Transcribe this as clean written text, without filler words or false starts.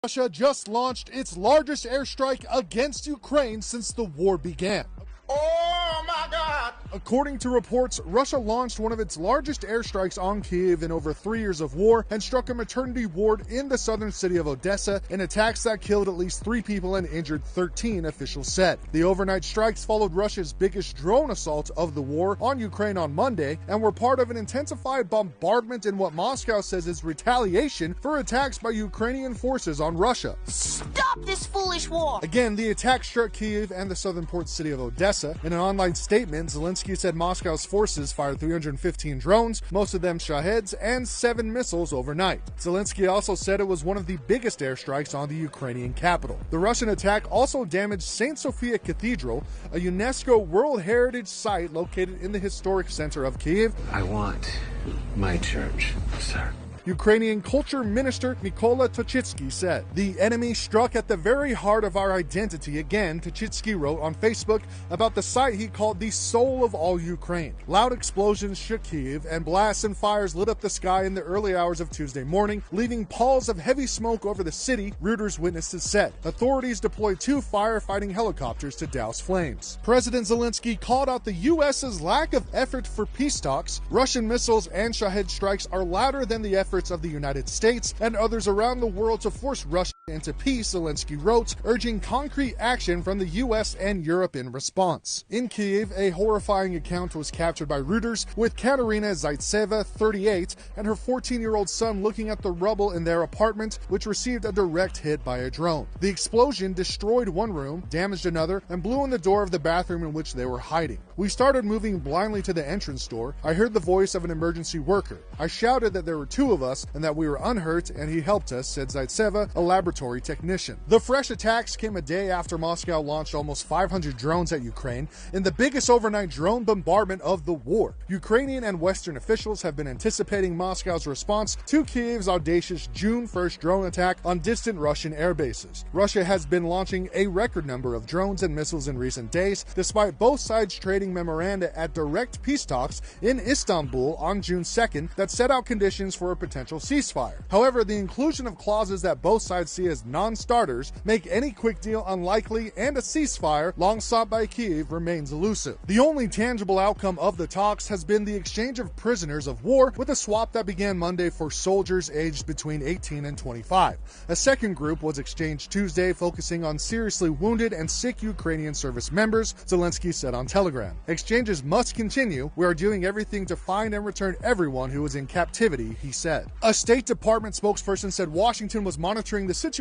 Russia just launched its largest airstrike against Ukraine since the war began. Oh my God! According to reports, Russia launched one of its largest airstrikes on Kyiv in over 3 years of war and struck a maternity ward in the southern city of Odessa in attacks that killed at least 3 people and injured 13, officials said. The overnight strikes followed Russia's biggest drone assault of the war on Ukraine on Monday and were part of an intensified bombardment in what Moscow says is retaliation for attacks by Ukrainian forces on Russia. Stop this foolish war! Again, the attack struck Kyiv and the southern port city of Odessa. In an online statement, Zelensky said Moscow's forces fired 315 drones, most of them Shaheds, and 7 missiles overnight. Zelensky also said it was one of the biggest airstrikes on the Ukrainian capital. The Russian attack also damaged St. Sophia Cathedral, a UNESCO World Heritage Site located in the historic center of Kyiv. I want my church, sir. Ukrainian Culture Minister Mykola Tochitsky said, "The enemy struck at the very heart of our identity again," Tochitsky wrote on Facebook about the site he called the soul of all Ukraine. Loud explosions shook Kyiv, and blasts and fires lit up the sky in the early hours of Tuesday morning, leaving palls of heavy smoke over the city, Reuters witnesses said. Authorities deployed 2 firefighting helicopters to douse flames. President Zelensky called out the U.S.'s lack of effort for peace talks. Russian missiles and Shahed strikes are louder than the efforts of the United States and others around the world to force Russia into peace, Zelensky wrote, urging concrete action from the U.S. and Europe in response. In Kyiv, a horrifying account was captured by Reuters with Katerina Zaitseva, 38, and her 14-year-old son looking at the rubble in their apartment, which received a direct hit by a drone. The explosion destroyed one room, damaged another, and blew in the door of the bathroom in which they were hiding. We started moving blindly to the entrance door. I heard the voice of an emergency worker. I shouted that there were 2 of us and that we were unhurt, and he helped us, said Zaitseva, a laboratory technician. The fresh attacks came a day after Moscow launched almost 500 drones at Ukraine in the biggest overnight drone bombardment of the war. Ukrainian and Western officials have been anticipating Moscow's response to Kyiv's audacious June 1st drone attack on distant Russian air bases. Russia has been launching a record number of drones and missiles in recent days, despite both sides trading memoranda at direct peace talks in Istanbul on June 2nd that set out conditions for a potential ceasefire. However, the inclusion of clauses that both sides see as non-starters make any quick deal unlikely, and a ceasefire, long sought by Kyiv, remains elusive. The only tangible outcome of the talks has been the exchange of prisoners of war, with a swap that began Monday for soldiers aged between 18 and 25. A second group was exchanged Tuesday, focusing on seriously wounded and sick Ukrainian service members, Zelensky said on Telegram. Exchanges must continue. We are doing everything to find and return everyone who is in captivity, he said. A State Department spokesperson said Washington was monitoring the situation